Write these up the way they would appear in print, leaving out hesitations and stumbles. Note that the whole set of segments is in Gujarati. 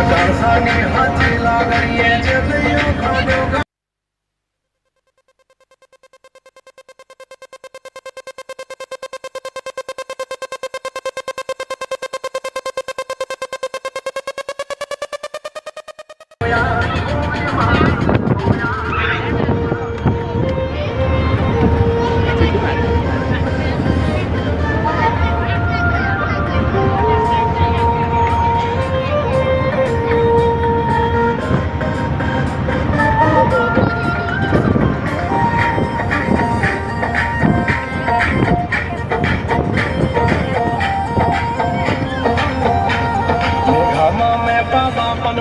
ચારસાની હાથી લાગણીએ ચેતૈયો ખાધો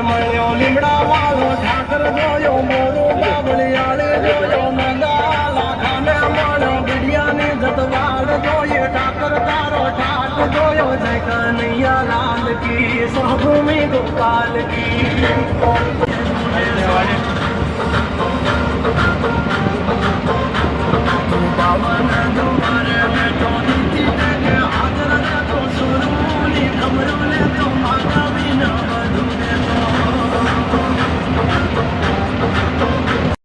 મળ્યો લીમડા વાળો ઠાકર જોયો મોરો બાવળિયાળે જોયો નંદા લાખાને મળ્યો બીડિયાની જતવાડ જોઈએ ઠાકર તારો ઠાક જોયો જય કનૈયા લાલ કી સ્વભૂમિ ગોપાલ કી